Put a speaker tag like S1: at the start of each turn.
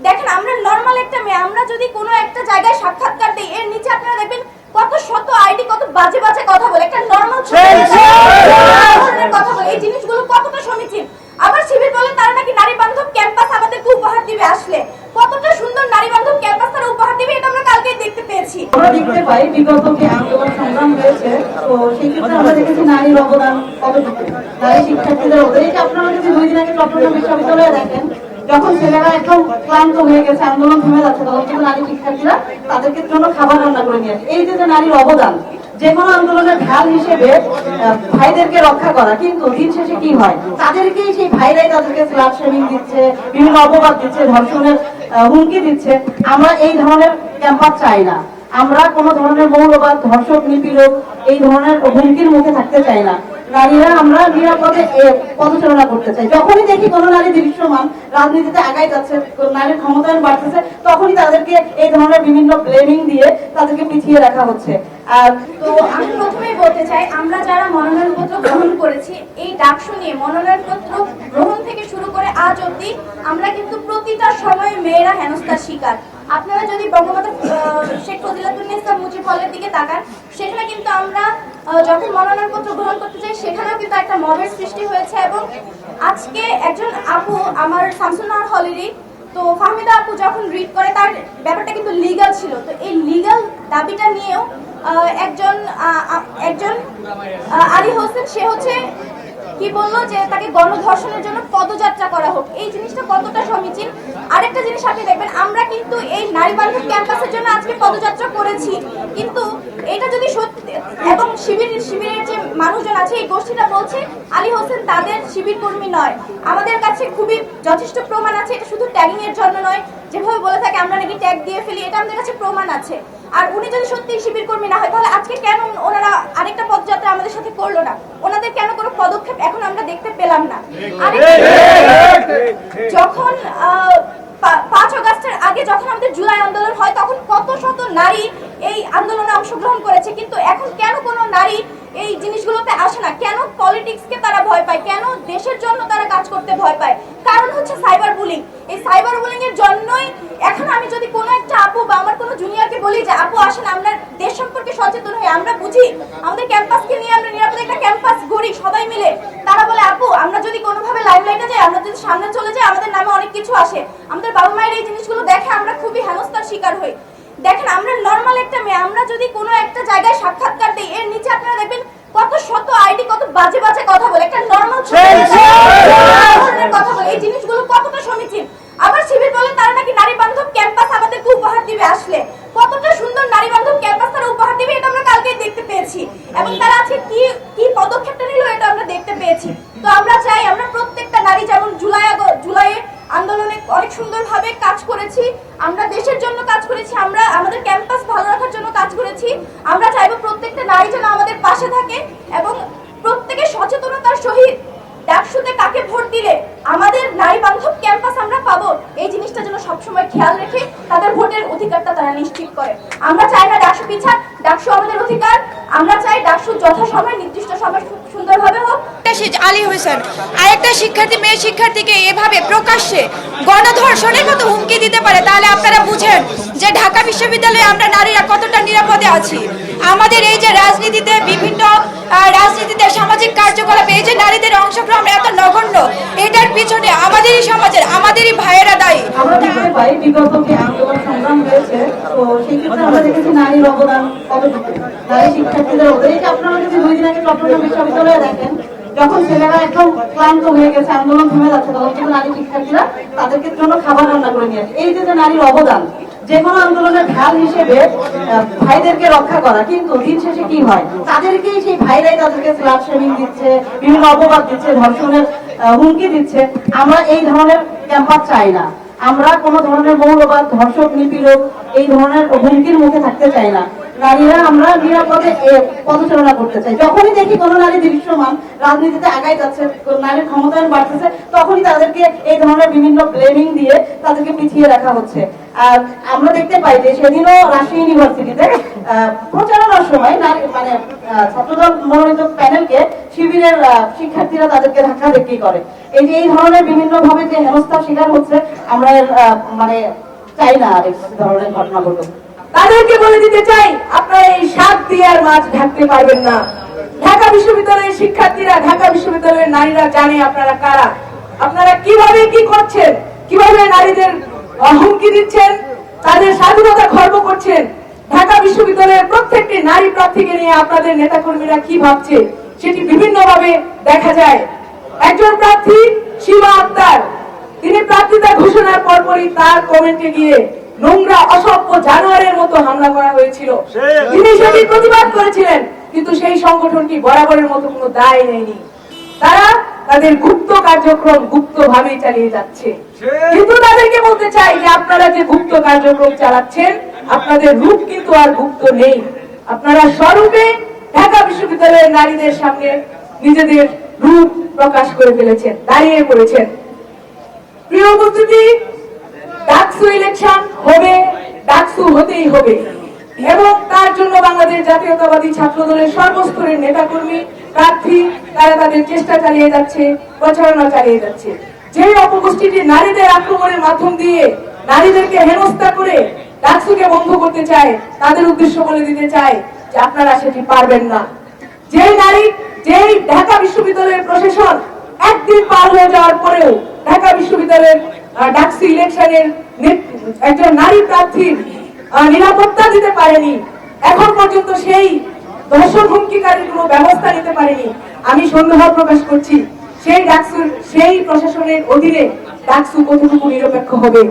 S1: দেখেন আমরা নরমাল একটা মেয়ে, আমরা যদি কোনো একটা জায়গায় সাক্ষাৎকার দিই, এর নিচে আপনারা দেখবেন কত শত আইডি কত বাজে বাজে কথা বলে, একটা নরমাল কথা বলে। এই জিনিসগুলো কতটা সমীচীন। আবার শিবির বলে তারা নাকি নারী বান্ধব ক্যাম্পাস আমাদেরকে উপহার দিবে। আসলে কতটা সুন্দর নারী বান্ধব ক্যাম্পাস তারা উপহার দিবে, এটা আমরা কালকেই দেখতে পেয়েছি।
S2: আমরা দেখতে পাই বিগত যে আন্দোলন সংগ্রাম হয়েছে, তো সেই ক্ষেত্রে আমরা দেখেছি নারীর অবদান কতটুকু, নারী শিক্ষার্থীদের অবদান। এই যে আপনারা যদি 2 দিন আগে চট্টগ্রাম বিশ্ববিদ্যালয়ে দেখেন, যখন ছেলেরা একদম ক্লান্ত হয়ে গেছে, আন্দোলন থেমে যাচ্ছে, তখন কিন্তু নারী শিক্ষার্থীরা তাদেরকে জন্য খাবার রান্না করে নিয়ে আসে। এই যে নারীর অবদান, যে কোনো আন্দোলনের ঢাল হিসেবে ভাইদেরকে রক্ষা করা, কিন্তু দিন শেষে কি হয়, তাদেরকেই সেই ভাইরাই তাদেরকে স্লাট শেমিং দিচ্ছে, বিভিন্ন অপবাদ দিচ্ছে, ধর্ষণের হুমকি দিচ্ছে। আমরা এই ধরনের ক্যাম্পাস চাই না। আমরা কোনো ধরনের মৌলবাদ, ধর্ষক, নিপীড়ক এই ধরনের হুমকির মুখে থাকতে চাই না। নারীরা আমরা নিরাপদে পদচারণা করতে চাই। যখনই দেখি কোনো নারী দৃশ্যমান রাজনীতিতে আগাই যাচ্ছে, নারীর ক্ষমতায়ন বাড়তেছে, তখনই তাদেরকে এই ধরনের বিভিন্ন ব্লেমিং দিয়ে তাদেরকে পিছিয়ে রাখা হচ্ছে। আর
S1: তো আমি প্রথমেই বলতে চাই, আমরা যারা মনোনয়নপত্র গ্রহণ করেছি, এই ডাকসু নিয়ে মনোনয়নপত্র গ্রহণ থেকে শুরু করে আজ অবধি আমরা কিন্তু প্রতিটা সময়ে মেয়েরা হেনস্থার শিকার। আপনারা যদি বঙ্গমাতা শেখ ফজিলাতুন্নেসা মুজিব হলের দিকে তাকান, সেখানে কিন্তু আমরা যখন মনোনয়নপত্র গ্রহণ করতে চাই, সেখানেও কিন্তু একটা মবের সৃষ্টি হয়েছে। এবং আজকে একজন আপু, আমার শামসুন্নাহার হলেরই, তো ফাহমিদা আপু যখন রিড করে, তার ব্যাপারটা কিন্তু লিগ্যাল ছিল। তো এই লিগ্যাল দাবিটা নিয়েও একজন আলী হোসেন, সে হচ্ছে কি বললো যে তাকে গণধর্ষণের জন্য পদযাত্রা করা হোক। এই জিনিসটা কতটা সমীচীন। আরেকটা জিনিস আপনি দেখবেন, আমরা কিন্তু এই নারী বান্ধব ক্যাম্পাসের জন্য আজকে পদযাত্রা করেছি, কিন্তু এটা যদি সত্যি, এবং শিবিরের যে মানুষজন আছে, এই গোষ্ঠীটা বলছে আলী হোসেন তাদের শিবির কর্মী নয়। আমাদের কাছে খুবই যথেষ্ট প্রমাণ আছে। এটা শুধু ট্যাগিং এর জন্য নয়, যেভাবে বলে থাকে আমরা নাকি ট্যাগ দিয়ে ফেলি, এটা আমাদের কাছে প্রমাণ আছে। আর উনি যদি সত্যি শিবির কর্মী না হয়, তাহলে আজকে কেন ওনারা আরেকটা পদযাত্রা আমাদের সাথে করলো না? ওনাদের কেন কোনো পদক্ষেপ এখন আমরা দেখতে পেলাম না? যখন 5 আগস্টের আগে যখন আমাদের জুলাই আন্দোলন হয়, তখন কত শত নারী এই আন্দোলনে অংশগ্রহণ করেছে, কিন্তু এখন কেন কোনো নারী এই জিনিসগুলোতে আসে না? কেন পলিটিক্সকে তারা ভয় পায়? কেন দেশের জন্য তারা কাজ করতে ভয় পায়? কারণ হচ্ছে সাইবার বুলিং। এই সাইবার বুলিং এর জন্যই এখন আমি যদি কোনো একটা আপু বা আমার কোনো জুনিয়রকে বলি যে আপু আসেন আমরা দেশ সম্পর্কে সচেতন হই, আমরা বুঝি, আমাদের ক্যাম্পাসকে নিয়ে আমরা নিরাপদে একটা ক্যাম্পাস গড়ি সবাই মিলে, তারা বলে আপু আমরা যদি কোনোভাবে লাইমলাইটে যাই, আমরা যদি সামনে চলে যাই, আমাদের নামে অনেক কিছু আসে, আমাদের বাবা মায়ের এই জিনিসগুলো দেখে আমরা খুবই হেনস্থার শিকার হই। দেখেন আমরা নরমাল একটা মেয়ে, আমরা যদি কোনো একটা জায়গায় সাক্ষাৎকার দিই, এর নিচে আপনারা দেখবেন কত শত আইডি কত বাজে বাজে কথা বলে, একটা নরমাল কথা বলে। এই জিনিসগুলো কতটা সমীচীন। আবার শিবির বলে তারা নাকি নারী বান্ধব ক্যাম্পাস আমাদেরকে উপহার দিবে। আসলে কতটা সুন্দর নারী বান্ধব ক্যাম্পাস তারা উপহার দিবে, এটা আমরা কালকেই দেখতে পেয়েছি। এবং তারা আজকে কি পদক্ষেপটা নিল, এটা আমরা দেখতে পেয়েছি। তো আমরা চাই, আমরা প্রত্যেকটা নারী যেমন জুলাইয়ে আন্দোলনে অনেক সুন্দরভাবে কাজ করেছি, আমরা দেশের জন্য কাজ করেছি, আমরা আমাদের ক্যাম্পাস ভালো রাখার জন্য কাজ করেছি, আমরা চাইবো প্রত্যেকটা নারী যেন আমাদের পাশে থাকে এবং প্রত্যেকের সচেতনতার সহিত ডাকসুতে কাকে ভোট দিলে আমাদের নারী বান্ধব ক্যাম্পাস আমরা পাবো, এই জিনিসটা যেন সবসময় খেয়াল রেখে তাদের ভোটের অধিকারটা তারা নিশ্চিত করে। আমরা চাই না ডাকসু পিছাক, ডাকসু আমাদের অধিকার। আমরা চাই ডাকসু যথাসময় নির্দিষ্ট সময় সুন্দরভাবে হোক।
S3: আলী হোসেন আরেকটা শিক্ষার্থী, মেয়ে শিক্ষার্থীকে এভাবে প্রকাশ্যে গণধর্ষণের মতো হুমকি দিতে পারে, তাহলে আপনারা বুঝেন যে ঢাকা বিশ্ববিদ্যালয়ে আমরা নারীরা কতটা নিরাপদে আছি। আমাদের এই যে রাজনীতিতে, বিভিন্ন রাজনীতিতে, সামাজিক কার্যকলাপে এই যে নারীদের অংশগ্রহণ এত নগণ্য, এটার পিছনে আমাদেরই সমাজের, আমাদেরই ভাইয়েরা দায়ী।
S2: আমরা দেখতে পাই বিগত যে আন্দোলন সংগ্রাম হয়েছে, তো সেই ক্ষেত্রে আমরা দেখেছি নারীর অবদান কতটুকু, নারী শিক্ষার্থীদের অবদান। এই যে আপনারা যদি 2 দিন আগে চট্টগ্রাম বিশ্ববিদ্যালয়ে দেখেন, যখন ছেলেরা একদম ক্লান্ত হয়ে গেছে, আন্দোলন থেমে যাচ্ছে, তখন কিন্তু নারী শিক্ষার্থীরা তাদেরকে জন্য খাবার রান্না করে নিয়ে আসে। এই যে নারীর অবদান, যে কোনো আন্দোলনের ঢাল হিসেবে ভাইদেরকে রক্ষা করা, কিন্তু দিন শেষে কি হয়, তাদেরকেই সেই ভাইরাই তাদেরকে স্লাট শেমিং দিচ্ছে, বিভিন্ন অপবাদ দিচ্ছে, ধর্ষণের হুমকি দিচ্ছে। আমরা এই ধরনের ক্যাম্পাস চাই না। আমরা কোনো ধরনের মৌলবাদ, ধর্ষক, নিপীড়ক এই ধরনের হুমকির মুখে থাকতে চাই না। নারীরা আমরা নিরাপদে পদচারণা করতে চাই। যখনই দেখি কোনো নারী দৃশ্যমান রাজনীতিতে আগাই যাচ্ছে, নারীর ক্ষমতায়ন বাড়তেছে, তখনই তাদেরকে এই ধরনের বিভিন্ন ব্লেমিং দিয়ে তাদেরকে পিছিয়ে রাখা হচ্ছে। আমরা দেখতে পাই যে সেদিনও রাজশাহী ইউনিভার্সিটিতে প্রচারণার সময় মানে ছাত্রদল মনোনীত প্যানেলকে শিবিরের শিক্ষার্থীরা তাদেরকে ধাক্কাধাক্কি করে। এই যে এই ধরনের বিভিন্ন ভাবে যে হেনস্থার শিকার হচ্ছে, আমরা মানে চাই না আর এই ধরনের ঘটনা ঘটুক।
S4: তাদেরকে বলে দিতে চাই, আপনারা এই 7 দিয়ে আর মাছ ঢাকতে পারবেন না। ঢাকা বিশ্ববিদ্যালয়ের শিক্ষার্থীরা, ঢাকা বিশ্ববিদ্যালয়ের নারীরা জানে আপনারা কারা, আপনারা কিভাবে কি করছেন, কিভাবে নারীদের হুমকি দিচ্ছেন, তাদের স্বাধীনতা খর্ব করছেন। ঢাকা বিশ্ববিদ্যালয়ের প্রত্যেকটি নারী প্রার্থীকে নিয়ে আপনাদের নেতাকর্মীরা কি ভাবছে সেটি বিভিন্নভাবে দেখা যায়। একজন প্রার্থী সীমা আক্তার, তিনি প্রার্থিতা ঘোষণার পরপরই তার কমেন্টে গিয়ে নোংরা অসভ্য জানোয়ারের মতো হামলা করা হয়েছিল। তিনি সেটি প্রতিবাদ করেছিলেন, কিন্তু সেই সংগঠনটি বরাবরের মতো কোনো দায় নেয়নি। তারা তাদের গুপ্ত কার্যক্রম গুপ্ত ভাবেই চালিয়ে যাচ্ছে। কিন্তু তাদেরকে বলতে চাই যে আপনারা যে গুপ্ত কার্যক্রম চালাচ্ছেন, আপনাদের রূপ কিন্তু আর গুপ্ত নেই। আপনারা স্বরূপে ঢাকা বিশ্ববিদ্যালয়ের নারীদের সামনে নিজেদের রূপ প্রকাশ করে ফেলেছেন, দাঁড়িয়ে পড়েছেন। প্রিয় উপস্থিতি, ডাকসু ইলেকশন হবে, ডাকসু হতেই হবে, এবং তার জন্য বাংলাদেশ জাতীয়তাবাদী ছাত্র দলের সর্বস্তরের নেতাকর্মী, প্রার্থী তারা তাদের চেষ্টা চালিয়ে যাচ্ছে, প্রচারণা চালিয়ে যাচ্ছে। যে অপগোষ্ঠীটি নারীদের আক্রমণের মাধ্যম দিয়ে নারীদেরকে হেনস্থা করে ডাকসুকে বন্ধ করতে চায়, তাদের উদ্দেশ্য বলে দিতে চায় যে আপনারা সেটি পারবেন না। যেই ঢাকা বিশ্ববিদ্যালয়ের প্রশাসন একদিন পার হয়ে যাওয়ার পরেও ঢাকা বিশ্ববিদ্যালয়ের ডাকসু ইলেকশনের একজন নারী প্রার্থীর নিরাপত্তা দিতে পারেনি, এখন পর্যন্ত সেই ধর্ষণ হুমকিকারীর কোনো ব্যবস্থা নিতে পারেনি, আমি সন্দেহ প্রকাশ করছি সেই প্রশাসনের অধীনে ডাকসু কতটুকু নিরপেক্ষ হবে।